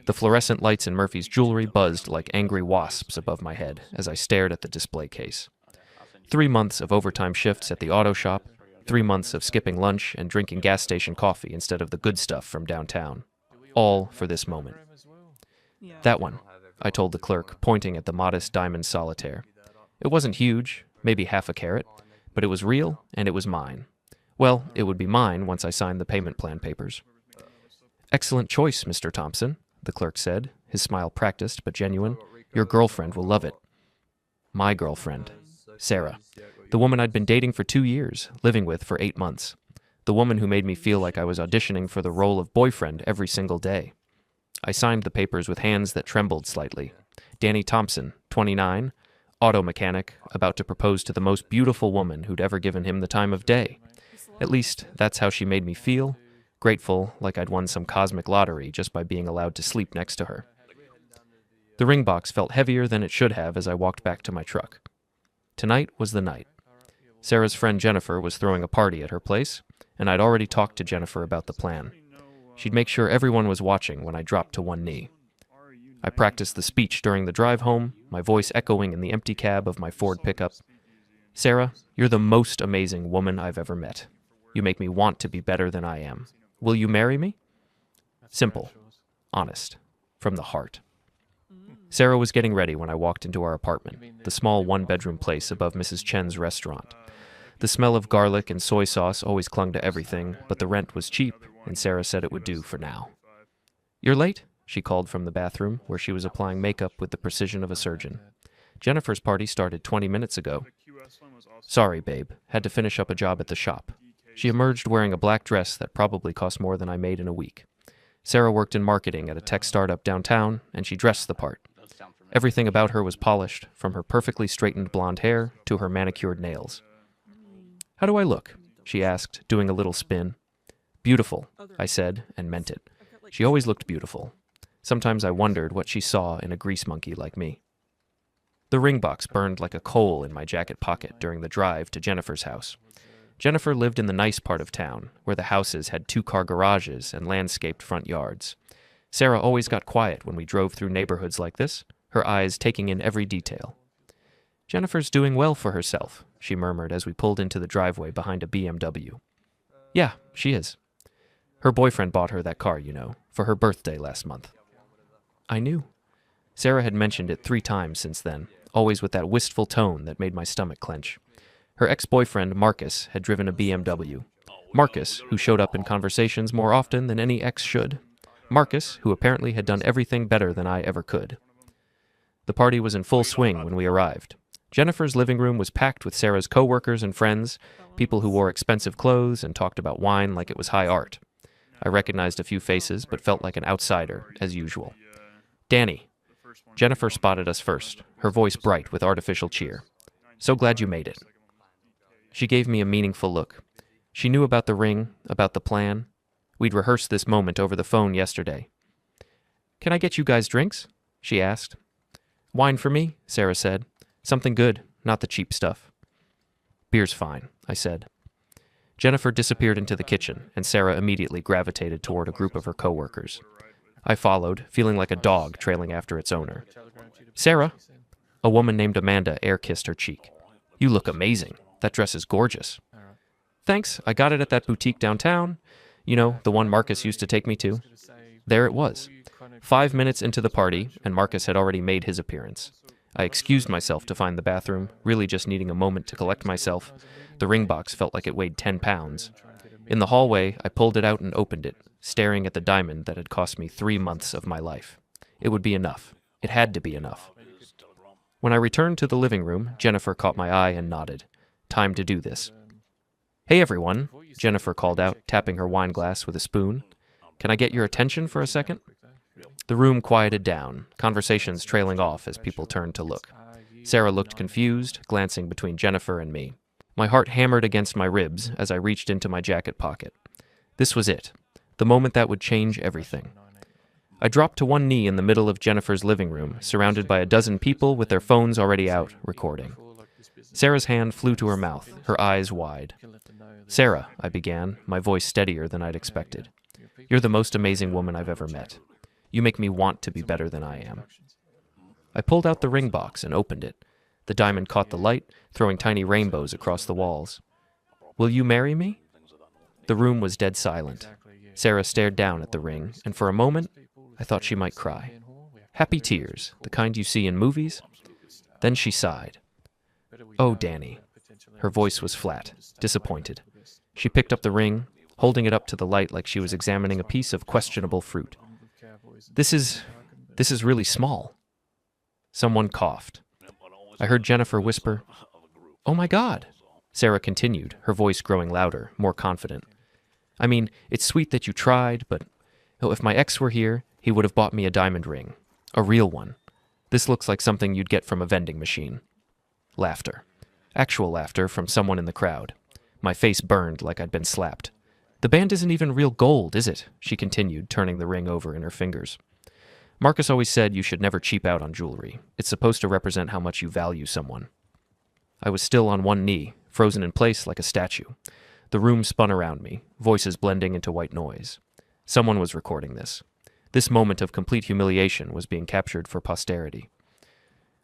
The fluorescent lights in Murphy's jewelry buzzed like angry wasps above my head as I stared at the display case. 3 months of overtime shifts at the auto shop, 3 months of skipping lunch and drinking gas station coffee instead of the good stuff from downtown. All for this moment. That one, I told the clerk, pointing at the modest diamond solitaire. It wasn't huge, maybe half a carat, but it was real and it was mine. Well, it would be mine once I signed the payment plan papers. Excellent choice, Mr. Thompson, the clerk said, his smile practiced but genuine. Your girlfriend will love it. My girlfriend, Sarah, the woman I'd been dating for 2 years, living with for 8 months. The woman who made me feel like I was auditioning for the role of boyfriend every single day. I signed the papers with hands that trembled slightly. Danny Thompson, 29, auto mechanic, about to propose to the most beautiful woman who'd ever given him the time of day. At least, that's how she made me feel, grateful like I'd won some cosmic lottery just by being allowed to sleep next to her. The ring box felt heavier than it should have as I walked back to my truck. Tonight was the night. Sarah's friend Jennifer was throwing a party at her place, and I'd already talked to Jennifer about the plan. She'd make sure everyone was watching when I dropped to one knee. I practiced the speech during the drive home, my voice echoing in the empty cab of my Ford pickup. Sarah, you're the most amazing woman I've ever met. You make me want to be better than I am. Will you marry me? Simple, honest, from the heart. Sarah was getting ready when I walked into our apartment, the small one-bedroom place above Mrs. Chen's restaurant. The smell of garlic and soy sauce always clung to everything, but the rent was cheap, and Sarah said it would do for now. You're late, she called from the bathroom, where she was applying makeup with the precision of a surgeon. Jennifer's party started 20 minutes ago. Sorry, babe. Had to finish up a job at the shop. She emerged wearing a black dress that probably cost more than I made in a week. Sarah worked in marketing at a tech startup downtown, and she dressed the part. Everything about her was polished, from her perfectly straightened blonde hair to her manicured nails. How do I look? She asked, doing a little spin. Beautiful, I said, and meant it. She always looked beautiful. Sometimes I wondered what she saw in a grease monkey like me. The ring box burned like a coal in my jacket pocket during the drive to Jennifer's house. Jennifer lived in the nice part of town, where the houses had 2-car garages and landscaped front yards. Sarah always got quiet when we drove through neighborhoods like this, her eyes taking in every detail. Jennifer's doing well for herself, she murmured as we pulled into the driveway behind a BMW. Yeah, she is. Her boyfriend bought her that car, you know, for her birthday last month. I knew. Sarah had mentioned it 3 times since then, always with that wistful tone that made my stomach clench. Her ex-boyfriend, Marcus, had driven a BMW. Marcus, who showed up in conversations more often than any ex should. Marcus, who apparently had done everything better than I ever could. The party was in full swing when we arrived. Jennifer's living room was packed with Sarah's co-workers and friends, people who wore expensive clothes and talked about wine like it was high art. I recognized a few faces, but felt like an outsider, as usual. Danny. Jennifer spotted us first, her voice bright with artificial cheer. So glad you made it. She gave me a meaningful look. She knew about the ring, about the plan. We'd rehearsed this moment over the phone yesterday. Can I get you guys drinks? She asked. Wine for me, Sarah said. Something good, not the cheap stuff. Beer's fine, I said. Jennifer disappeared into the kitchen, and Sarah immediately gravitated toward a group of her co-workers. I followed, feeling like a dog trailing after its owner. Sarah! A woman named Amanda air-kissed her cheek. You look amazing. That dress is gorgeous. Thanks, I got it at that boutique downtown. You know, the one Marcus used to take me to. There it was. 5 minutes into the party, and Marcus had already made his appearance. I excused myself to find the bathroom, really just needing a moment to collect myself. The ring box felt like it weighed 10 pounds. In the hallway, I pulled it out and opened it, staring at the diamond that had cost me 3 months of my life. It would be enough. It had to be enough. When I returned to the living room, Jennifer caught my eye and nodded. Time to do this. Hey everyone, Jennifer called out, tapping her wine glass with a spoon. Can I get your attention for a second? The room quieted down, conversations trailing off as people turned to look. Sarah looked confused, glancing between Jennifer and me. My heart hammered against my ribs as I reached into my jacket pocket. This was it, the moment that would change everything. I dropped to one knee in the middle of Jennifer's living room, surrounded by a dozen people with their phones already out, recording. Sarah's hand flew to her mouth, her eyes wide. Sarah, I began, my voice steadier than I'd expected. You're the most amazing woman I've ever met. You make me want to be better than I am. I pulled out the ring box and opened it. The diamond caught the light, throwing tiny rainbows across the walls. Will you marry me? The room was dead silent. Sarah stared down at the ring, and for a moment, I thought she might cry. Happy tears, the kind you see in movies. Then she sighed. Oh, Danny. Her voice was flat, disappointed. She picked up the ring, holding it up to the light like she was examining a piece of questionable fruit. This is really small. Someone coughed. I heard Jennifer whisper, "Oh my God." Sarah continued, her voice growing louder, more confident. I mean, it's sweet that you tried, but if my ex were here, he would have bought me a diamond ring. A real one. This looks like something you'd get from a vending machine. Laughter. Actual laughter from someone in the crowd. My face burned like I'd been slapped. The band isn't even real gold, is it? She continued, turning the ring over in her fingers. Marcus always said you should never cheap out on jewelry. It's supposed to represent how much you value someone. I was still on one knee, frozen in place like a statue. The room spun around me, voices blending into white noise. Someone was recording this. This moment of complete humiliation was being captured for posterity.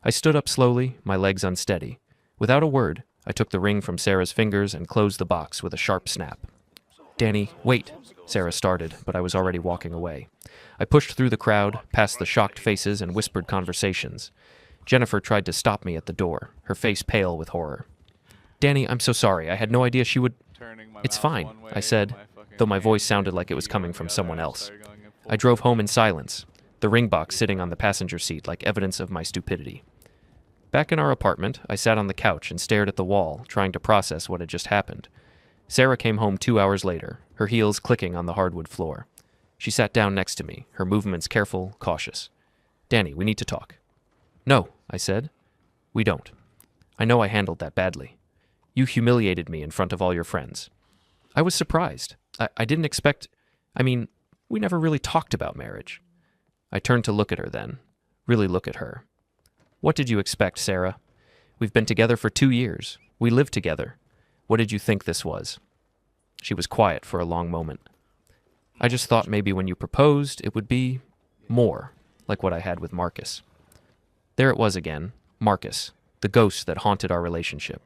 I stood up slowly, my legs unsteady. Without a word, I took the ring from Sarah's fingers and closed the box with a sharp snap. Danny, wait, Sarah started, but I was already walking away. I pushed through the crowd, past the shocked faces and whispered conversations. Jennifer tried to stop me at the door, her face pale with horror. Danny, I'm so sorry. I had no idea she would... It's fine, I said, though my voice sounded like it was coming from someone else. I drove home in silence, the ring box sitting on the passenger seat like evidence of my stupidity. Back in our apartment, I sat on the couch and stared at the wall, trying to process what had just happened. Sarah came home 2 hours later, her heels clicking on the hardwood floor. She sat down next to me, her movements careful, cautious. Danny, we need to talk. No, I said. We don't. I know I handled that badly. You humiliated me in front of all your friends. I was surprised. I didn't expect... we never really talked about marriage. I turned to look at her then. Really look at her. What did you expect, Sarah? We've been together for 2 years. We lived together. What did you think this was? She was quiet for a long moment. I just thought maybe when you proposed, it would be more, like what I had with Marcus. There it was again, Marcus, the ghost that haunted our relationship.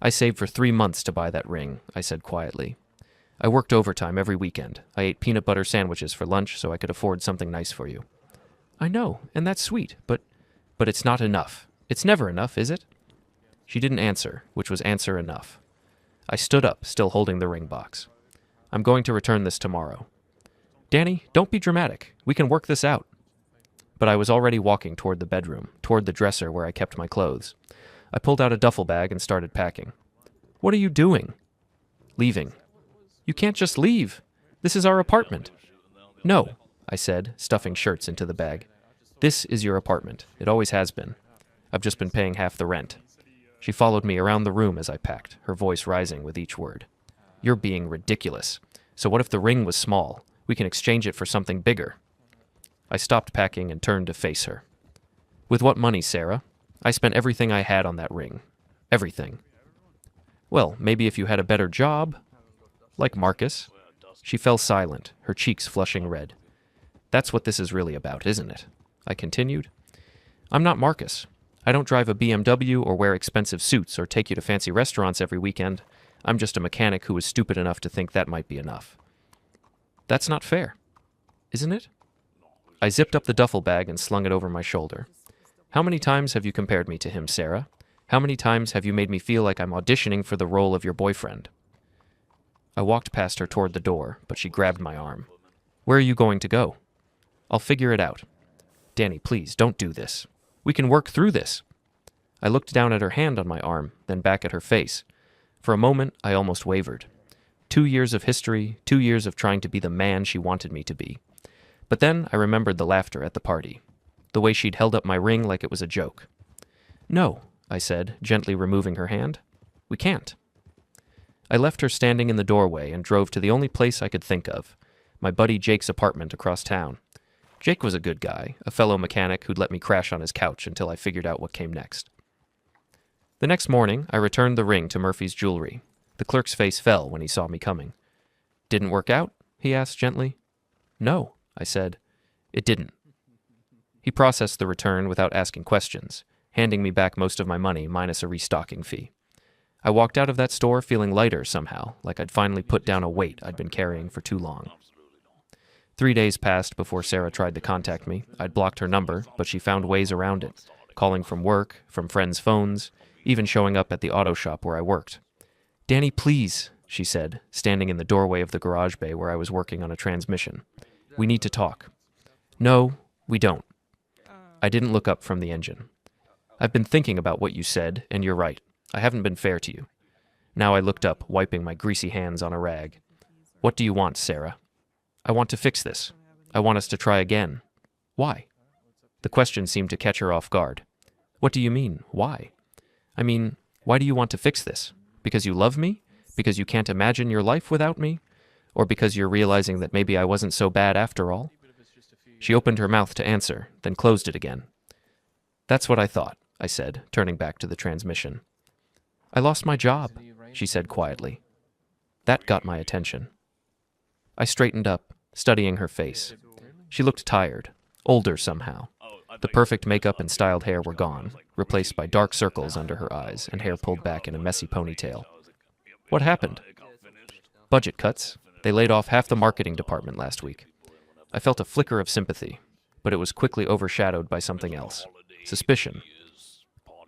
I saved for 3 months to buy that ring, I said quietly. I worked overtime every weekend. I ate peanut butter sandwiches for lunch so I could afford something nice for you. I know, and that's sweet, but it's not enough. It's never enough, is it? She didn't answer, which was answer enough. I stood up, still holding the ring box. I'm going to return this tomorrow. Danny, don't be dramatic. We can work this out. But I was already walking toward the bedroom, toward the dresser where I kept my clothes. I pulled out a duffel bag and started packing. What are you doing? Leaving. You can't just leave. This is our apartment. No, I said, stuffing shirts into the bag. This is your apartment. It always has been. I've just been paying half the rent. She followed me around the room as I packed, her voice rising with each word. You're being ridiculous. So what if the ring was small? We can exchange it for something bigger. I stopped packing and turned to face her. With what money, Sarah? I spent everything I had on that ring. Everything. Well, maybe if you had a better job. Like Marcus. She fell silent, her cheeks flushing red. That's what this is really about, isn't it? I continued. I'm not Marcus. I don't drive a BMW or wear expensive suits or take you to fancy restaurants every weekend. I'm just a mechanic who was stupid enough to think that might be enough. That's not fair, isn't it? I zipped up the duffel bag and slung it over my shoulder. How many times have you compared me to him, Sarah? How many times have you made me feel like I'm auditioning for the role of your boyfriend? I walked past her toward the door, but she grabbed my arm. Where are you going to go? I'll figure it out. Danny, please, don't do this. We can work through this. I looked down at her hand on my arm, then back at her face. For a moment, I almost wavered. 2 years of history, 2 years of trying to be the man she wanted me to be. But then I remembered the laughter at the party, the way she'd held up my ring like it was a joke. No, I said, gently removing her hand. We can't. I left her standing in the doorway and drove to the only place I could think of, my buddy Jake's apartment across town. Jake was a good guy, a fellow mechanic who'd let me crash on his couch until I figured out what came next. The next morning, I returned the ring to Murphy's jewelry. The clerk's face fell when he saw me coming. Didn't work out? He asked gently. No, I said. It didn't. He processed the return without asking questions, handing me back most of my money minus a restocking fee. I walked out of that store feeling lighter somehow, like I'd finally put down a weight I'd been carrying for too long. 3 days passed before Sarah tried to contact me. I'd blocked her number, but she found ways around it, calling from work, from friends' phones, even showing up at the auto shop where I worked. "Danny, please," she said, standing in the doorway of the garage bay where I was working on a transmission. "We need to talk." "No, we don't." I didn't look up from the engine. "I've been thinking about what you said, and you're right. I haven't been fair to you." Now I looked up, wiping my greasy hands on a rag. "What do you want, Sarah?" "I want to fix this. I want us to try again." "Why?" The question seemed to catch her off guard. "What do you mean, why?" "I mean, why do you want to fix this? Because you love me? Because you can't imagine your life without me? Or because you're realizing that maybe I wasn't so bad after all?" She opened her mouth to answer, then closed it again. "That's what I thought," I said, turning back to the transmission. "I lost my job," she said quietly. That got my attention. I straightened up, studying her face. She looked tired, older somehow. The perfect makeup and styled hair were gone, replaced by dark circles under her eyes and hair pulled back in a messy ponytail. "What happened?" "Budget cuts. They laid off half the marketing department last week." I felt a flicker of sympathy, but it was quickly overshadowed by something else. Suspicion.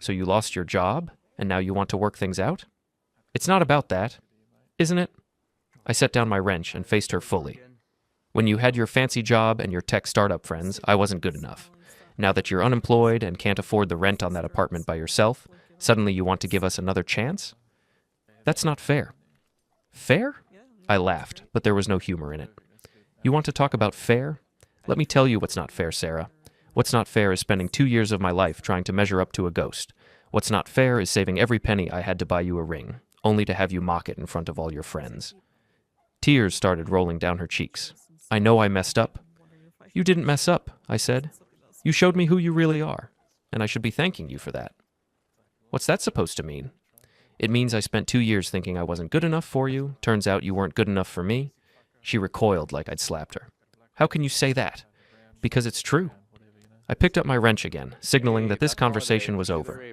"So you lost your job, and now you want to work things out?" "It's not about that, isn't it?" I set down my wrench and faced her fully. "When you had your fancy job and your tech startup friends, I wasn't good enough. Now that you're unemployed and can't afford the rent on that apartment by yourself, suddenly you want to give us another chance? That's not fair." "Fair?" I laughed, but there was no humor in it. "You want to talk about fair? Let me tell you what's not fair, Sarah. What's not fair is spending 2 years of my life trying to measure up to a ghost. What's not fair is saving every penny I had to buy you a ring, only to have you mock it in front of all your friends." Tears started rolling down her cheeks. "I know I messed up." "You didn't mess up," I said. "You showed me who you really are, and I should be thanking you for that." "What's that supposed to mean?" "It means I spent 2 years thinking I wasn't good enough for you. Turns out you weren't good enough for me." She recoiled like I'd slapped her. "How can you say that?" "Because it's true." I picked up my wrench again, signaling that this conversation was over.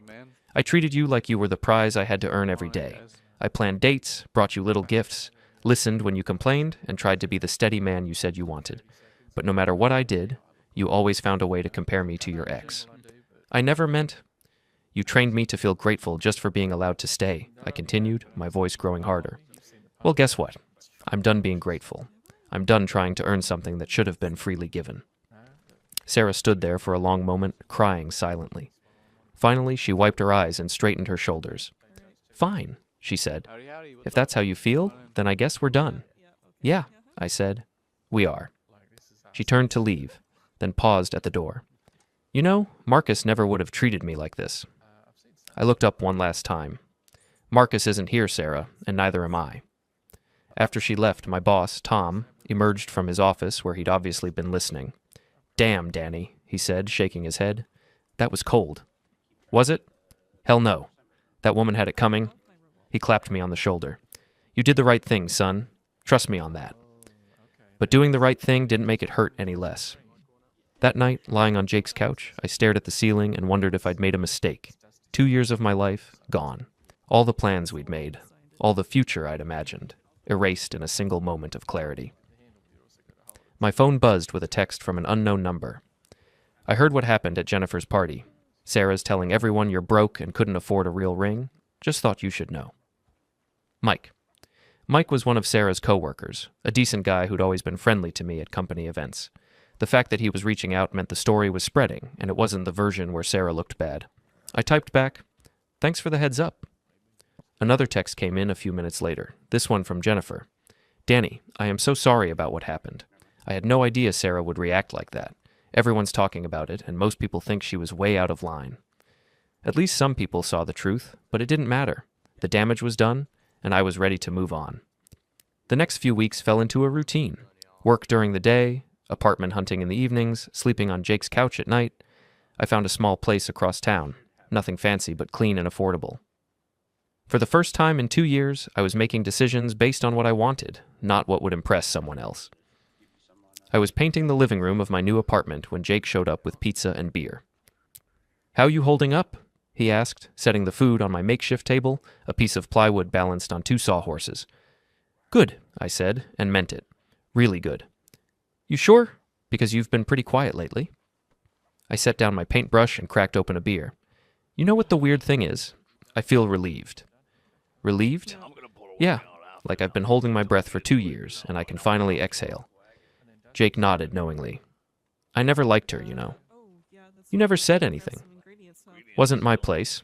"I treated you like you were the prize I had to earn every day. I planned dates, brought you little gifts, listened when you complained, and tried to be the steady man you said you wanted. But no matter what I did, you always found a way to compare me to your ex. I never meant—" "You trained me to feel grateful just for being allowed to stay," I continued, my voice growing harder. "Well, guess what? I'm done being grateful. I'm done trying to earn something that should have been freely given." Sarah stood there for a long moment, crying silently. Finally, she wiped her eyes and straightened her shoulders. "Fine," she said. "If that's how you feel, then I guess we're done." "Yeah," I said. "We are." She turned to leave, then paused at the door. "You know, Marcus never would have treated me like this." I looked up one last time. "Marcus isn't here, Sarah, and neither am I." After she left, my boss, Tom, emerged from his office where he'd obviously been listening. "Damn, Danny," he said, shaking his head. "That was cold." "Was it? Hell no. That woman had it coming." He clapped me on the shoulder. "You did the right thing, son. Trust me on that." But doing the right thing didn't make it hurt any less. That night, lying on Jake's couch, I stared at the ceiling and wondered if I'd made a mistake. 2 years of my life, gone. All the plans we'd made, all the future I'd imagined, erased in a single moment of clarity. My phone buzzed with a text from an unknown number. "I heard what happened at Jennifer's party. Sarah's telling everyone you're broke and couldn't afford a real ring. Just thought you should know. Mike." Mike was one of Sarah's co-workers, a decent guy who'd always been friendly to me at company events. The fact that he was reaching out meant the story was spreading, and it wasn't the version where Sarah looked bad. I typed back, "Thanks for the heads up." Another text came in a few minutes later, this one from Jennifer. "Danny, I am so sorry about what happened. I had no idea Sarah would react like that. Everyone's talking about it, and most people think she was way out of line. At least some people saw the truth, but it didn't matter. The damage was done, and I was ready to move on." The next few weeks fell into a routine. Work during the day, apartment hunting in the evenings, sleeping on Jake's couch at night. I found a small place across town, nothing fancy but clean and affordable. For the first time in 2 years, I was making decisions based on what I wanted, not what would impress someone else. I was painting the living room of my new apartment when Jake showed up with pizza and beer. "How you holding up?" he asked, setting the food on my makeshift table, a piece of plywood balanced on two sawhorses. "Good," I said, and meant it. Really good. "You sure? Because you've been pretty quiet lately." I set down my paintbrush and cracked open a beer. "You know what the weird thing is? I feel relieved." "Relieved?" "Yeah, like I've been holding my breath for 2 years, and I can finally exhale." Jake nodded knowingly. "I never liked her, you know." "You never said anything." "Wasn't my place.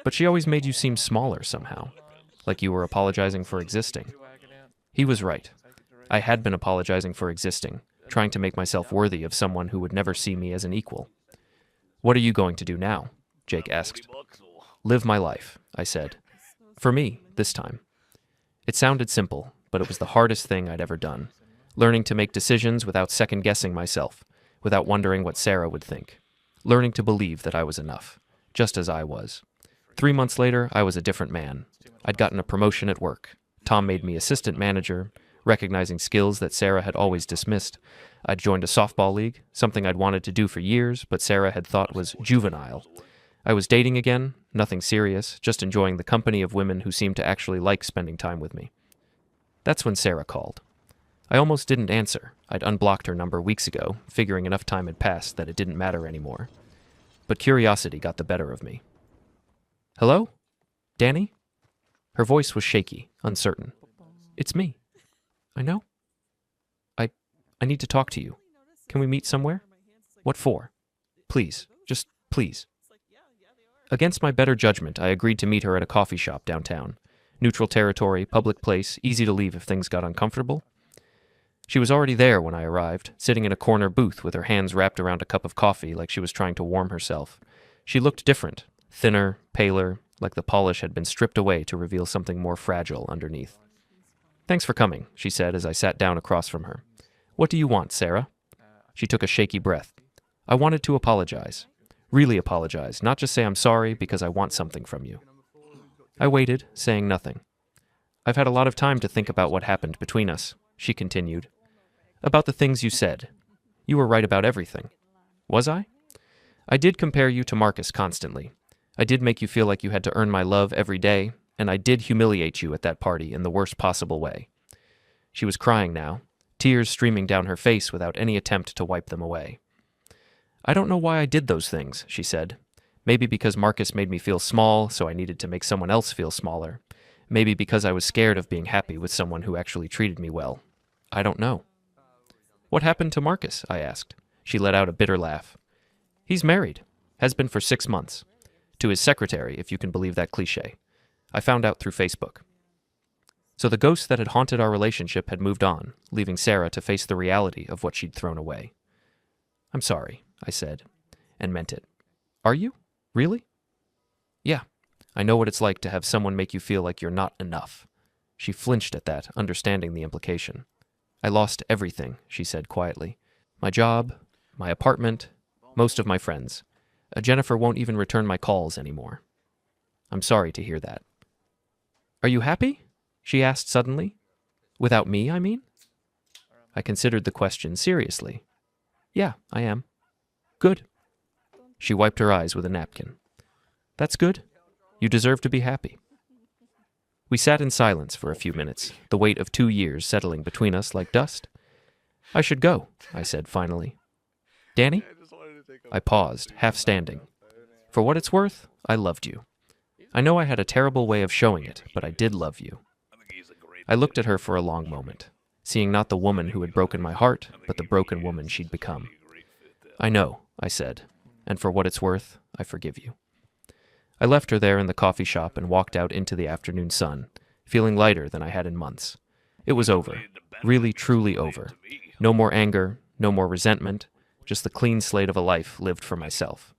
But she always made you seem smaller somehow, like you were apologizing for existing." He was right. I had been apologizing for existing, trying to make myself worthy of someone who would never see me as an equal. "What are you going to do now?" Jake asked. "Live my life," I said. For me, this time. It sounded simple, but it was the hardest thing I'd ever done. Learning to make decisions without second-guessing myself, without wondering what Sarah would think. Learning to believe that I was enough, just as I was. 3 months later, I was a different man. I'd gotten a promotion at work. Tom made me assistant manager, recognizing skills that Sarah had always dismissed. I'd joined a softball league, something I'd wanted to do for years, but Sarah had thought was juvenile. I was dating again, nothing serious, just enjoying the company of women who seemed to actually like spending time with me. That's when Sarah called. I almost didn't answer. I'd unblocked her number weeks ago, figuring enough time had passed that it didn't matter anymore. But curiosity got the better of me. "Hello? Danny?" Her voice was shaky, uncertain. "It's me." "I know. I need to talk to you. Can we meet somewhere?" "What for?" "Please. Just please." Against my better judgment, I agreed to meet her at a coffee shop downtown. Neutral territory, public place, easy to leave if things got uncomfortable. She was already there when I arrived, sitting in a corner booth with her hands wrapped around a cup of coffee like she was trying to warm herself. She looked different, thinner, paler, like the polish had been stripped away to reveal something more fragile underneath. "Thanks for coming," she said as I sat down across from her. "What do you want, Sarah?" She took a shaky breath. "I wanted to apologize. Really apologize, not just say I'm sorry because I want something from you." I waited, saying nothing. "I've had a lot of time to think about what happened between us," she continued. "About the things you said. You were right about everything." "Was I?" "I did compare you to Marcus constantly. I did make you feel like you had to earn my love every day, and I did humiliate you at that party in the worst possible way." She was crying now, tears streaming down her face without any attempt to wipe them away. "I don't know why I did those things," she said. "Maybe because Marcus made me feel small, so I needed to make someone else feel smaller. Maybe because I was scared of being happy with someone who actually treated me well. I don't know." "What happened to Marcus?" I asked. She let out a bitter laugh. "He's married. Has been for 6 months. To his secretary, if you can believe that cliché. I found out through Facebook." So the ghost that had haunted our relationship had moved on, leaving Sarah to face the reality of what she'd thrown away. "I'm sorry," I said, and meant it. "Are you? Really?" "Yeah. I know what it's like to have someone make you feel like you're not enough." She flinched at that, understanding the implication. "I lost everything," she said quietly. "My job, my apartment, most of my friends. Jennifer won't even return my calls anymore." "I'm sorry to hear that." "Are you happy?" she asked suddenly. "Without me, I mean?" I considered the question seriously. "Yeah, I am." "Good." She wiped her eyes with a napkin. "That's good. You deserve to be happy." We sat in silence for a few minutes, the weight of 2 years settling between us like dust. "I should go," I said finally. "Danny?" I paused, half standing. "For what it's worth, I loved you. I know I had a terrible way of showing it, but I did love you." I looked at her for a long moment, seeing not the woman who had broken my heart, but the broken woman she'd become. "I know," I said, "and for what it's worth, I forgive you." I left her there in the coffee shop and walked out into the afternoon sun, feeling lighter than I had in months. It was over, really truly over. No more anger, no more resentment, just the clean slate of a life lived for myself.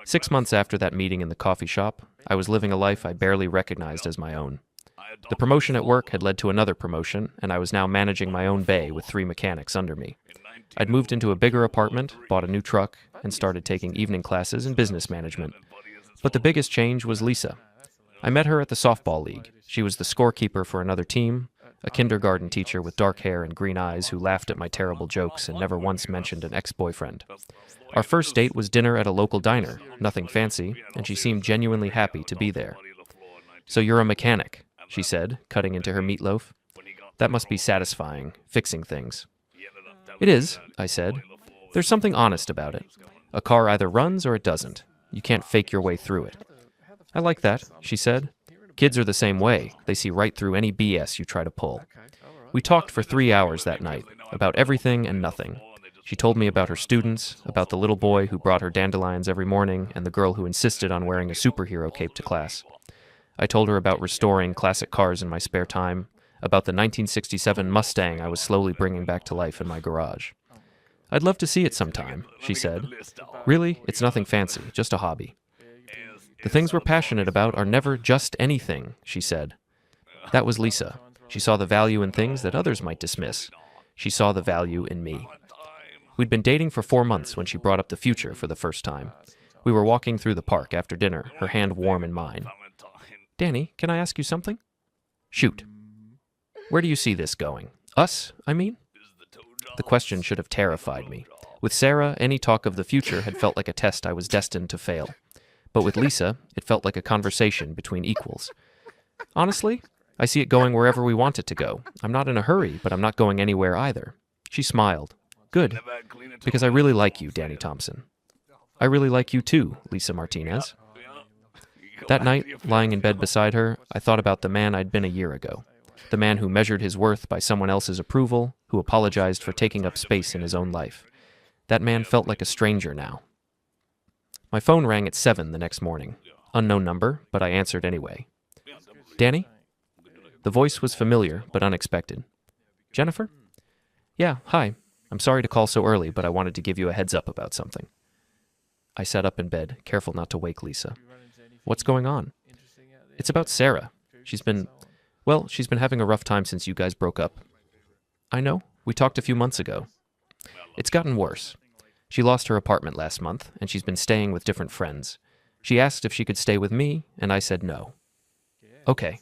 6 months after that meeting in the coffee shop, I was living a life I barely recognized as my own. The promotion at work had led to another promotion, and I was now managing my own bay with 3 mechanics under me. I'd moved into a bigger apartment, bought a new truck, and started taking evening classes in business management. But the biggest change was Lisa. I met her at the softball league. She was the scorekeeper for another team, a kindergarten teacher with dark hair and green eyes who laughed at my terrible jokes and never once mentioned an ex-boyfriend. Our first date was dinner at a local diner, nothing fancy, and she seemed genuinely happy to be there. "So you're a mechanic," she said, cutting into her meatloaf. "That must be satisfying, fixing things." "It is," I said. "There's something honest about it. A car either runs or it doesn't. You can't fake your way through it." "I like that," she said. "Kids are the same way. They see right through any BS you try to pull." We talked for 3 hours that night, about everything and nothing. She told me about her students, about the little boy who brought her dandelions every morning and the girl who insisted on wearing a superhero cape to class. I told her about restoring classic cars in my spare time, about the 1967 Mustang I was slowly bringing back to life in my garage. "I'd love to see it sometime," she said. "Really, it's nothing fancy, just a hobby." "The things we're passionate about are never just anything," she said. That was Lisa. She saw the value in things that others might dismiss. She saw the value in me. We'd been dating for 4 months when she brought up the future for the first time. We were walking through the park after dinner, her hand warm in mine. "Danny, can I ask you something?" "Shoot." "Where do you see this going? Us, I mean?" The question should have terrified me. With Sarah, any talk of the future had felt like a test I was destined to fail. But with Lisa, it felt like a conversation between equals. "Honestly, I see it going wherever we want it to go. I'm not in a hurry, but I'm not going anywhere either." She smiled. "Good, because I really like you, Danny Thompson." "I really like you too, Lisa Martinez." That night, lying in bed beside her, I thought about the man I'd been a year ago. The man who measured his worth by someone else's approval, who apologized for taking up space in his own life. That man felt like a stranger now. My phone rang at 7 the next morning. Unknown number, but I answered anyway. "Danny?" The voice was familiar, but unexpected. "Jennifer?" "Yeah, hi. I'm sorry to call so early, but I wanted to give you a heads up about something." I sat up in bed, careful not to wake Lisa. "What's going on?" "It's about Sarah. She's been having a rough time since you guys broke up." "I know. We talked a few months ago." "It's gotten worse. She lost her apartment last month, and she's been staying with different friends. She asked if she could stay with me, and I said no." "Okay.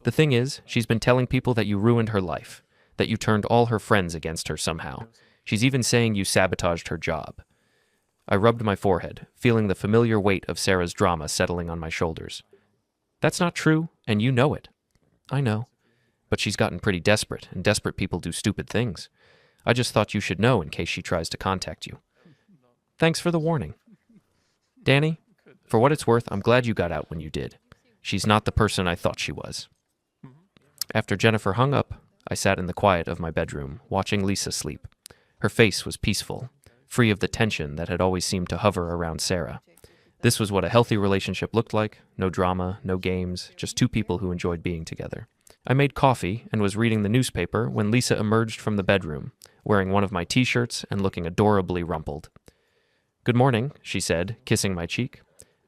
The thing is, she's been telling people that you ruined her life, that you turned all her friends against her somehow. She's even saying you sabotaged her job." I rubbed my forehead, feeling the familiar weight of Sarah's drama settling on my shoulders. "That's not true, and you know it." "I know. But she's gotten pretty desperate, and desperate people do stupid things. I just thought you should know in case she tries to contact you." "Thanks for the warning." "Danny, for what it's worth, I'm glad you got out when you did. She's not the person I thought she was." After Jennifer hung up, I sat in the quiet of my bedroom, watching Lisa sleep. Her face was peaceful, free of the tension that had always seemed to hover around Sarah. This was what a healthy relationship looked like. No drama, no games, just two people who enjoyed being together. I made coffee and was reading the newspaper when Lisa emerged from the bedroom, wearing one of my t-shirts and looking adorably rumpled. "Good morning," she said, kissing my cheek.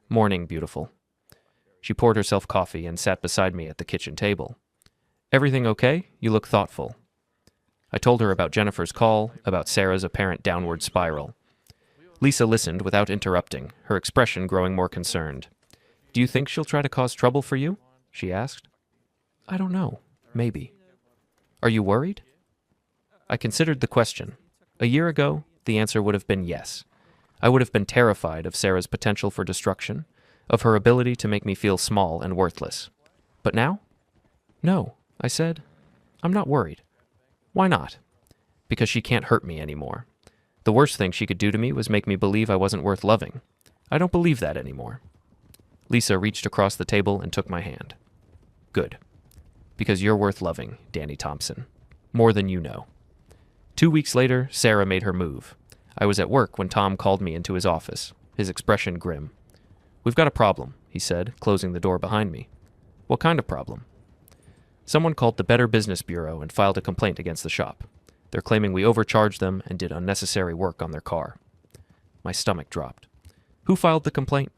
"Morning, beautiful." She poured herself coffee and sat beside me at the kitchen table. "Everything okay? You look thoughtful." I told her about Jennifer's call, about Sarah's apparent downward spiral. Lisa listened without interrupting, her expression growing more concerned. "Do you think she'll try to cause trouble for you?" she asked. "I don't know. Maybe." "Are you worried?" I considered the question. A year ago, the answer would have been yes. I would have been terrified of Sarah's potential for destruction, of her ability to make me feel small and worthless. But now? "No," I said. "I'm not worried." "Why not?" "Because she can't hurt me anymore. The worst thing she could do to me was make me believe I wasn't worth loving. I don't believe that anymore." Lisa reached across the table and took my hand. "Good. Because you're worth loving, Danny Thompson. More than you know." 2 weeks later, Sarah made her move. I was at work when Tom called me into his office, his expression grim. "We've got a problem," he said, closing the door behind me. "What kind of problem?" "Someone called the Better Business Bureau and filed a complaint against the shop. They're claiming we overcharged them and did unnecessary work on their car." My stomach dropped. "Who filed the complaint?"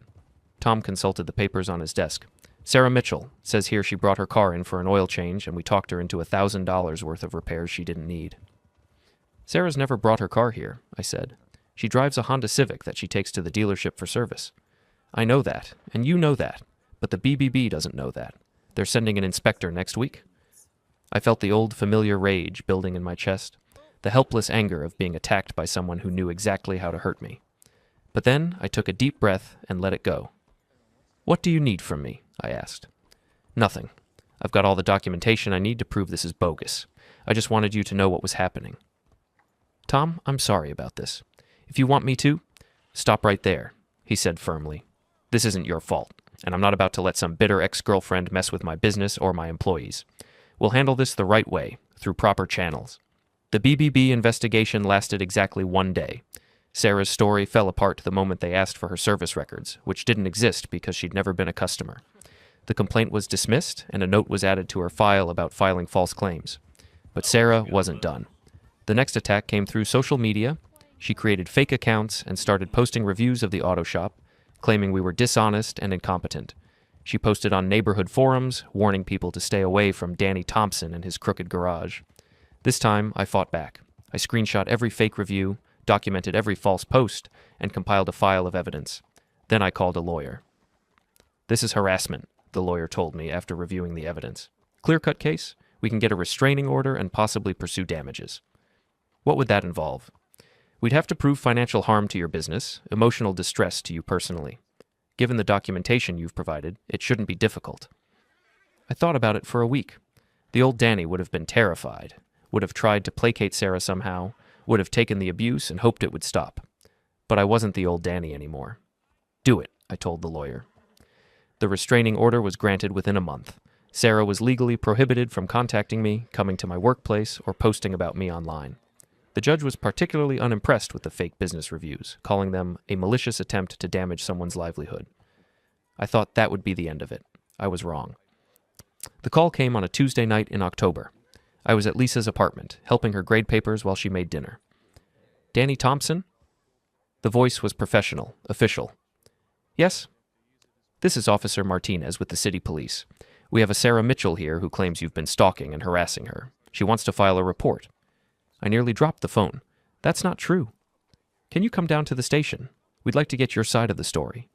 Tom consulted the papers on his desk. "Sarah Mitchell. Says here she brought her car in for an oil change and we talked her into $1,000 worth of repairs she didn't need." "Sarah's never brought her car here," I said. "She drives a Honda Civic that she takes to the dealership for service." "I know that, and you know that, but the BBB doesn't know that. They're sending an inspector next week." I felt the old familiar rage building in my chest, the helpless anger of being attacked by someone who knew exactly how to hurt me. But then I took a deep breath and let it go. "What do you need from me?" I asked. "Nothing. I've got all the documentation I need to prove this is bogus. I just wanted you to know what was happening." "Tom, I'm sorry about this. If you want me to, stop right there," he said firmly. "This isn't your fault, and I'm not about to let some bitter ex-girlfriend mess with my business or my employees. We'll handle this the right way, through proper channels." The BBB investigation lasted exactly 1 day. Sarah's story fell apart the moment they asked for her service records, which didn't exist because she'd never been a customer. The complaint was dismissed, and a note was added to her file about filing false claims. But Sarah wasn't done. The next attack came through social media. She created fake accounts and started posting reviews of the auto shop, claiming we were dishonest and incompetent. She posted on neighborhood forums, warning people to stay away from Danny Thompson and his crooked garage. This time, I fought back. I screenshot every fake review, documented every false post, and compiled a file of evidence. Then I called a lawyer. "This is harassment," the lawyer told me after reviewing the evidence. "Clear-cut case? We can get a restraining order and possibly pursue damages." "What would that involve?" "We'd have to prove financial harm to your business, emotional distress to you personally. Given the documentation you've provided, it shouldn't be difficult." I thought about it for a week. The old Danny would have been terrified, would have tried to placate Sarah somehow, would have taken the abuse and hoped it would stop. But I wasn't the old Danny anymore. "Do it," I told the lawyer. The restraining order was granted within a month. Sarah was legally prohibited from contacting me, coming to my workplace, or posting about me online. The judge was particularly unimpressed with the fake business reviews, calling them a malicious attempt to damage someone's livelihood. I thought that would be the end of it. I was wrong. The call came on a Tuesday night in October. I was at Lisa's apartment, helping her grade papers while she made dinner. "Danny Thompson?" The voice was professional, official. "Yes?" "This is Officer Martinez with the city police. We have a Sarah Mitchell here who claims you've been stalking and harassing her. She wants to file a report." I nearly dropped the phone. "That's not true." "Can you come down to the station? We'd like to get your side of the story."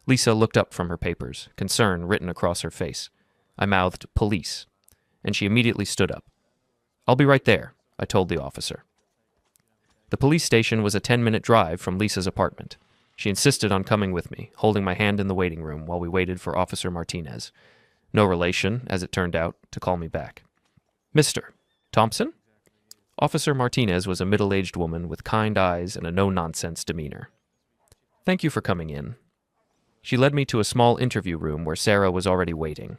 Lisa looked up from her papers, concern written across her face. I mouthed, "Police," and she immediately stood up. "I'll be right there," I told the officer. The police station was a 10-minute drive from Lisa's apartment. She insisted on coming with me, holding my hand in the waiting room while we waited for Officer Martinez. No relation, as it turned out, to call me back. "Mr. Thompson?" Officer Martinez was a middle-aged woman with kind eyes and a no-nonsense demeanor. "Thank you for coming in." She led me to a small interview room where Sarah was already waiting.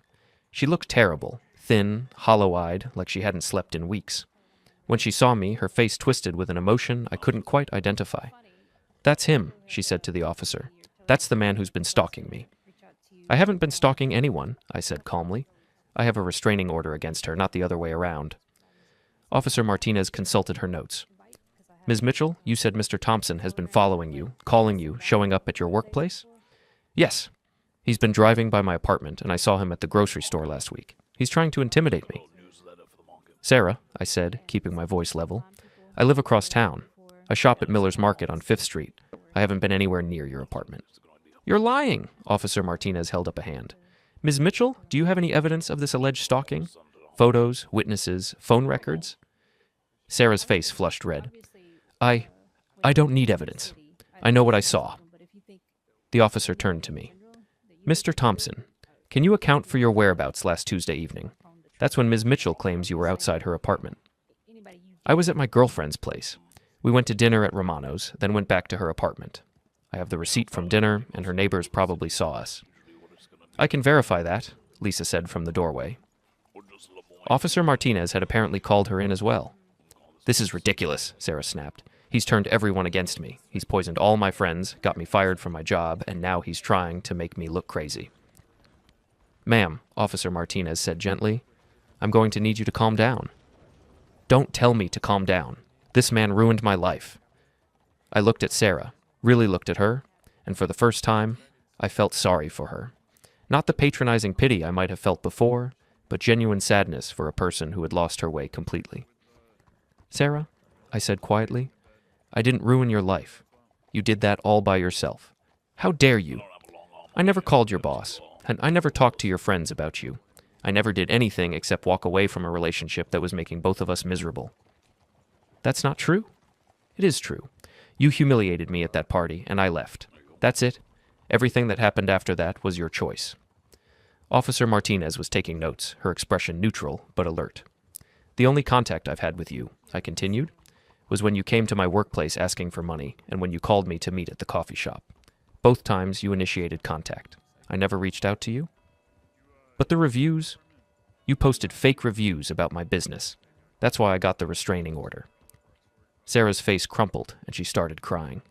She looked terrible, thin, hollow-eyed, like she hadn't slept in weeks. When she saw me, her face twisted with an emotion I couldn't quite identify. "That's him," she said to the officer. "That's the man who's been stalking me." "I haven't been stalking anyone," I said calmly. "I have a restraining order against her, not the other way around." Officer Martinez consulted her notes. "Ms. Mitchell, you said Mr. Thompson has been following you, calling you, showing up at your workplace?" "Yes. He's been driving by my apartment, and I saw him at the grocery store last week. He's trying to intimidate me." "Sarah," I said, keeping my voice level, "I live across town. I shop at Miller's Market on 5th Street. I haven't been anywhere near your apartment." "You're lying!" Officer Martinez held up a hand. "Ms. Mitchell, do you have any evidence of this alleged stalking? Photos, witnesses, phone records?" Sarah's face flushed red. I don't need evidence. I know what I saw." The officer turned to me. "Mr. Thompson, can you account for your whereabouts last Tuesday evening? That's when Ms. Mitchell claims you were outside her apartment." "I was at my girlfriend's place. We went to dinner at Romano's, then went back to her apartment. I have the receipt from dinner, and her neighbors probably saw us." "I can verify that," Lisa said from the doorway. Officer Martinez had apparently called her in as well. "This is ridiculous," Sarah snapped. "He's turned everyone against me. He's poisoned all my friends, got me fired from my job, and now he's trying to make me look crazy." "Ma'am," Officer Martinez said gently, "I'm going to need you to calm down." "Don't tell me to calm down. This man ruined my life." I looked at Sarah, really looked at her, and for the first time, I felt sorry for her. Not the patronizing pity I might have felt before, but genuine sadness for a person who had lost her way completely. "Sarah," I said quietly, "I didn't ruin your life. You did that all by yourself. How dare you? I never called your boss, and I never talked to your friends about you. I never did anything except walk away from a relationship that was making both of us miserable. That's not true? It is true. You humiliated me at that party, and I left. That's it. Everything that happened after that was your choice. Officer Martinez was taking notes, her expression neutral but alert. The only contact I've had with you, I continued, was when you came to my workplace asking for money and when you called me to meet at the coffee shop. Both times you initiated contact. I never reached out to you. But the reviews? You posted fake reviews about my business. That's why I got the restraining order. Sarah's face crumpled and she started crying.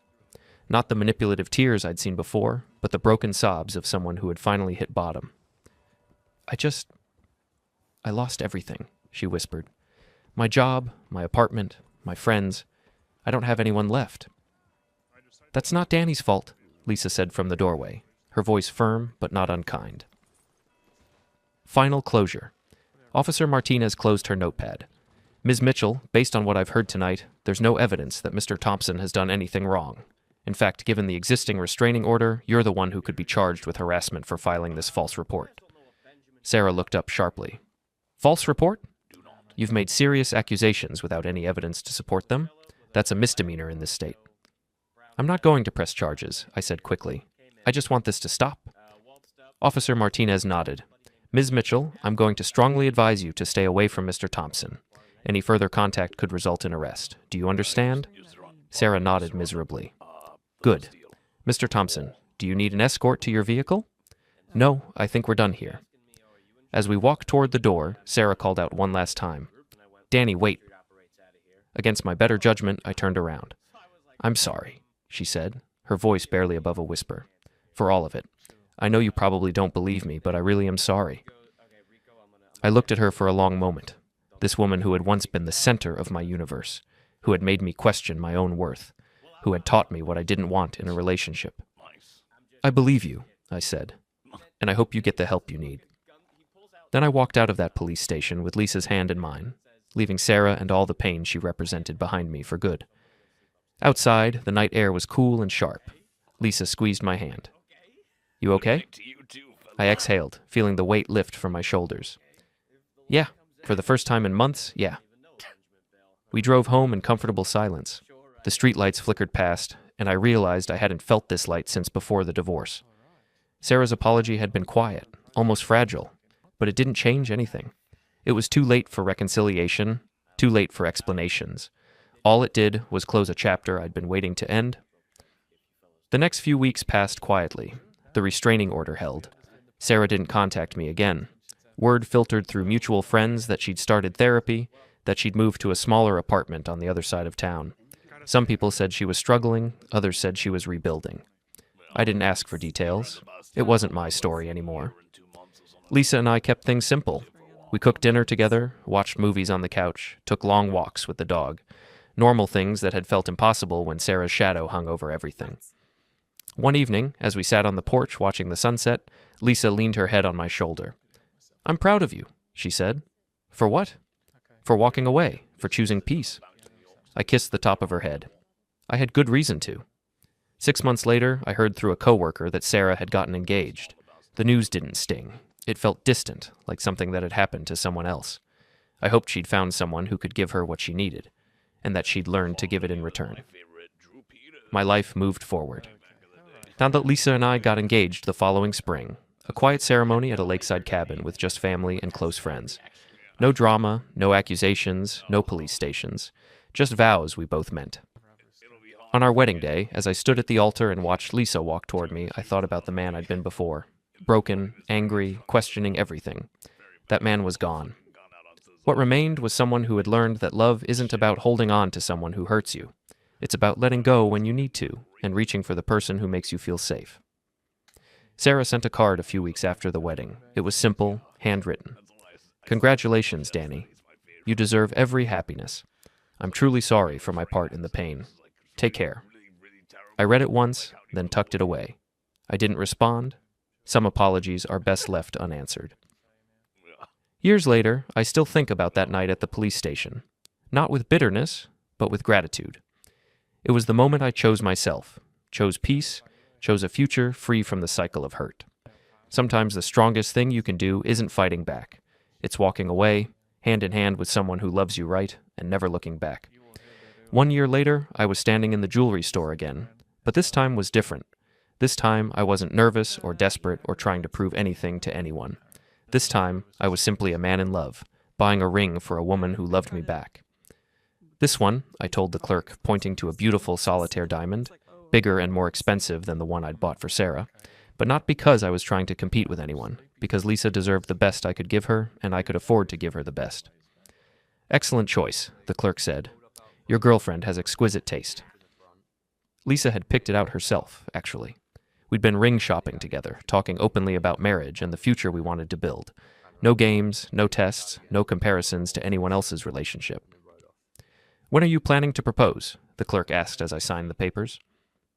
Not the manipulative tears I'd seen before, but the broken sobs of someone who had finally hit bottom. I lost everything, she whispered. My job, my apartment, my friends. I don't have anyone left. That's not Danny's fault, Lisa said from the doorway, her voice firm but not unkind. Final closure. Officer Martinez closed her notepad. Ms. Mitchell, based on what I've heard tonight, there's no evidence that Mr. Thompson has done anything wrong. In fact, given the existing restraining order, you're the one who could be charged with harassment for filing this false report. Sarah looked up sharply. False report? You've made serious accusations without any evidence to support them. That's a misdemeanor in this state. I'm not going to press charges, I said quickly. I just want this to stop. Officer Martinez nodded. Ms. Mitchell, I'm going to strongly advise you to stay away from Mr. Thompson. Any further contact could result in arrest. Do you understand? Sarah nodded miserably. Good. Mr. Thompson, do you need an escort to your vehicle? No, I think we're done here. As we walked toward the door, Sarah called out one last time. Danny, wait. Against my better judgment, I turned around. I'm sorry, she said, her voice barely above a whisper. For all of it. I know you probably don't believe me, but I really am sorry. I looked at her for a long moment. This woman who had once been the center of my universe, who had made me question my own worth, who had taught me what I didn't want in a relationship. I believe you, I said, and I hope you get the help you need. Then I walked out of that police station with Lisa's hand in mine, leaving Sarah and all the pain she represented behind me for good. Outside, the night air was cool and sharp. Lisa squeezed my hand. You okay? I exhaled, feeling the weight lift from my shoulders. Yeah, for the first time in months, yeah. We drove home in comfortable silence. The streetlights flickered past, and I realized I hadn't felt this light since before the divorce. Sarah's apology had been quiet, almost fragile, but it didn't change anything. It was too late for reconciliation, too late for explanations. All it did was close a chapter I'd been waiting to end. The next few weeks passed quietly. The restraining order held. Sarah didn't contact me again. Word filtered through mutual friends that she'd started therapy, that she'd moved to a smaller apartment on the other side of town. Some people said she was struggling, others said she was rebuilding. I didn't ask for details. It wasn't my story anymore. Lisa and I kept things simple. We cooked dinner together, watched movies on the couch, took long walks with the dog. Normal things that had felt impossible when Sarah's shadow hung over everything. One evening, as we sat on the porch watching the sunset, Lisa leaned her head on my shoulder. I'm proud of you, she said. For what? For walking away, for choosing peace. I kissed the top of her head. I had good reason to. 6 months later, I heard through a coworker that Sarah had gotten engaged. The news didn't sting. It felt distant, like something that had happened to someone else. I hoped she'd found someone who could give her what she needed, and that she'd learned to give it in return. My life moved forward. Now that Lisa and I got engaged the following spring, a quiet ceremony at a lakeside cabin with just family and close friends. No drama, no accusations, no police stations. Just vows we both meant. On our wedding day, as I stood at the altar and watched Lisa walk toward me, I thought about the man I'd been before. Broken, angry, questioning everything. That man was gone. What remained was someone who had learned that love isn't about holding on to someone who hurts you. It's about letting go when you need to, and reaching for the person who makes you feel safe. Sarah sent a card a few weeks after the wedding. It was simple, handwritten. Congratulations, Danny. You deserve every happiness. I'm truly sorry for my part in the pain. Take care. I read it once, then tucked it away. I didn't respond. Some apologies are best left unanswered. Years later, I still think about that night at the police station. Not with bitterness, but with gratitude. It was the moment I chose myself, chose peace, chose a future free from the cycle of hurt. Sometimes the strongest thing you can do isn't fighting back. It's walking away, hand in hand with someone who loves you right, and never looking back. 1 year later, I was standing in the jewelry store again, but this time was different. This time, I wasn't nervous or desperate or trying to prove anything to anyone. This time, I was simply a man in love, buying a ring for a woman who loved me back. This one, I told the clerk, pointing to a beautiful solitaire diamond, bigger and more expensive than the one I'd bought for Sarah, but not because I was trying to compete with anyone, because Lisa deserved the best I could give her, and I could afford to give her the best. Excellent choice, the clerk said. Your girlfriend has exquisite taste. Lisa had picked it out herself, actually. We'd been ring shopping together, talking openly about marriage and the future we wanted to build. No games, no tests, no comparisons to anyone else's relationship. When are you planning to propose? The clerk asked as I signed the papers.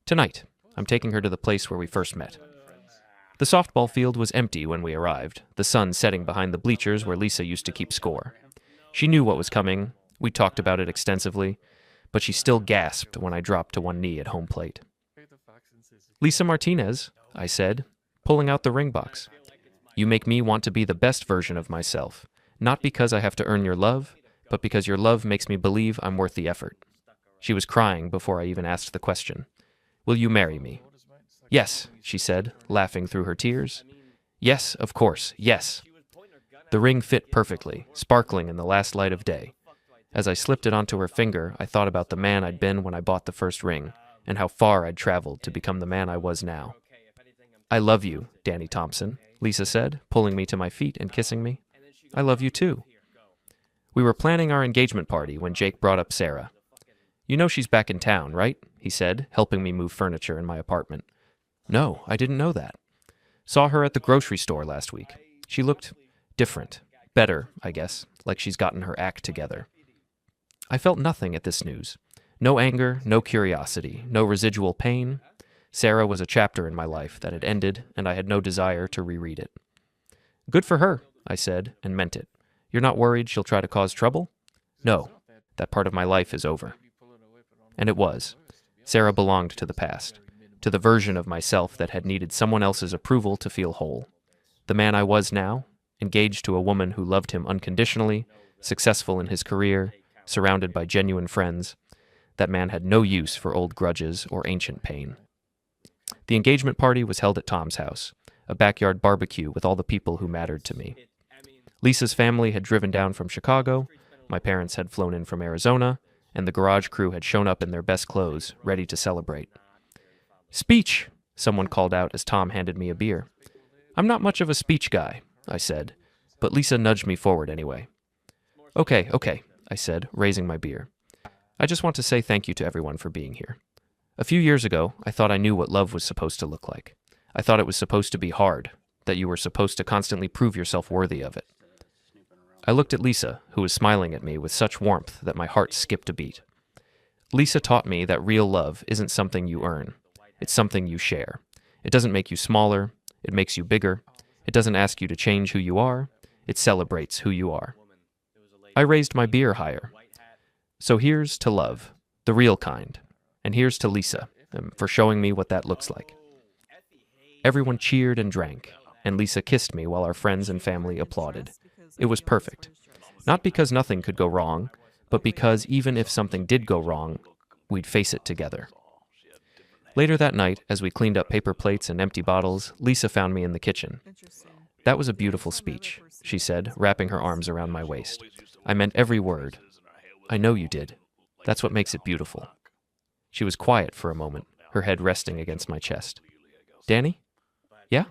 Tonight. I'm taking her to the place where we first met. The softball field was empty when we arrived, the sun setting behind the bleachers where Lisa used to keep score. She knew what was coming. We talked about it extensively, but she still gasped when I dropped to one knee at home plate. Lisa Martinez, I said, pulling out the ring box. You make me want to be the best version of myself, not because I have to earn your love, but because your love makes me believe I'm worth the effort. She was crying before I even asked the question. Will you marry me? Yes, she said, laughing through her tears. Yes, of course, yes. The ring fit perfectly, sparkling in the last light of day. As I slipped it onto her finger, I thought about the man I'd been when I bought the first ring, and how far I'd traveled to become the man I was now. I love you, Danny Thompson, Lisa said, pulling me to my feet and kissing me. I love you too. We were planning our engagement party when Jake brought up Sarah. You know she's back in town, right? He said, helping me move furniture in my apartment. No, I didn't know that. Saw her at the grocery store last week. She looked different, better, I guess, like she's gotten her act together. I felt nothing at this news. No anger, no curiosity, no residual pain. Sarah was a chapter in my life that had ended, and I had no desire to reread it. Good for her, I said, and meant it. You're not worried she'll try to cause trouble? No, that part of my life is over. And it was. Sarah belonged to the past, to the version of myself that had needed someone else's approval to feel whole. The man I was now, engaged to a woman who loved him unconditionally, successful in his career, surrounded by genuine friends, that man had no use for old grudges or ancient pain. The engagement party was held at Tom's house, a backyard barbecue with all the people who mattered to me. Lisa's family had driven down from Chicago, my parents had flown in from Arizona, and the garage crew had shown up in their best clothes, ready to celebrate. Speech, someone called out as Tom handed me a beer. I'm not much of a speech guy, I said, but Lisa nudged me forward anyway. Okay, I said, raising my beer. I just want to say thank you to everyone for being here. A few years ago, I thought I knew what love was supposed to look like. I thought it was supposed to be hard, that you were supposed to constantly prove yourself worthy of it. I looked at Lisa, who was smiling at me with such warmth that my heart skipped a beat. Lisa taught me that real love isn't something you earn. It's something you share. It doesn't make you smaller. It makes you bigger. It doesn't ask you to change who you are. It celebrates who you are. I raised my beer higher. So here's to love, the real kind. And here's to Lisa, for showing me what that looks like. Everyone cheered and drank, and Lisa kissed me while our friends and family applauded. It was perfect. Not because nothing could go wrong, but because even if something did go wrong, we'd face it together. Later that night, as we cleaned up paper plates and empty bottles, Lisa found me in the kitchen. That was a beautiful speech, she said, wrapping her arms around my waist. I meant every word. I know you did. That's what makes it beautiful. She was quiet for a moment, her head resting against my chest. Danny? Yeah?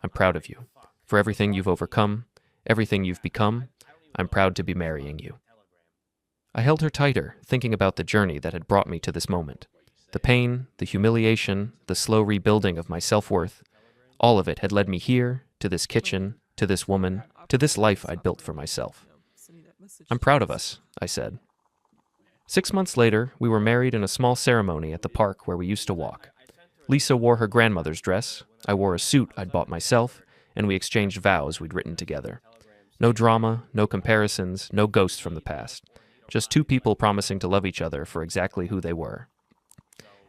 I'm proud of you. For everything you've overcome, everything you've become, I'm proud to be marrying you. I held her tighter, thinking about the journey that had brought me to this moment. The pain, the humiliation, the slow rebuilding of my self-worth, all of it had led me here, to this kitchen, to this woman, to this life I'd built for myself. I'm proud of us, I said. 6 months later, we were married in a small ceremony at the park where we used to walk. Lisa wore her grandmother's dress, I wore a suit I'd bought myself, and we exchanged vows we'd written together. No drama, no comparisons, no ghosts from the past. Just two people promising to love each other for exactly who they were.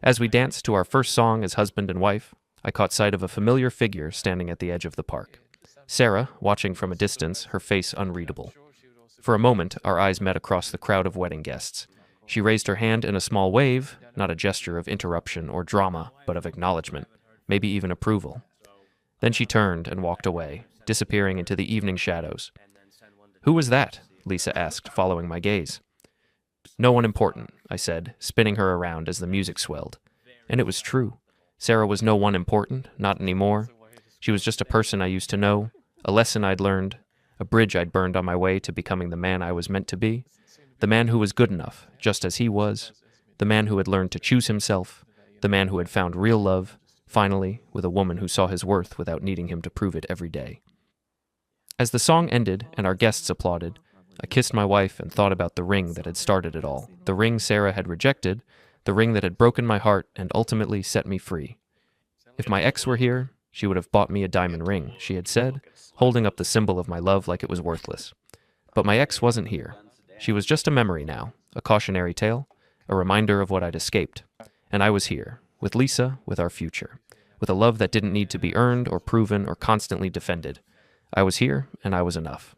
As we danced to our first song as husband and wife, I caught sight of a familiar figure standing at the edge of the park. Sarah, watching from a distance, her face unreadable. For a moment, our eyes met across the crowd of wedding guests. She raised her hand in a small wave, not a gesture of interruption or drama, but of acknowledgement, maybe even approval. Then she turned and walked away, disappearing into the evening shadows. "Who was that?" Lisa asked, following my gaze. "No one important," I said, spinning her around as the music swelled. And it was true. Sarah was no one important, not anymore. She was just a person I used to know, a lesson I'd learned, a bridge I'd burned on my way to becoming the man I was meant to be, the man who was good enough, just as he was, the man who had learned to choose himself, the man who had found real love, finally, with a woman who saw his worth without needing him to prove it every day. As the song ended and our guests applauded, I kissed my wife and thought about the ring that had started it all, the ring Sarah had rejected, the ring that had broken my heart and ultimately set me free. If my ex were here, she would have bought me a diamond ring, she had said, holding up the symbol of my love like it was worthless. But my ex wasn't here. She was just a memory now, a cautionary tale, a reminder of what I'd escaped. And I was here, with Lisa, with our future, with a love that didn't need to be earned or proven or constantly defended. I was here, and I was enough.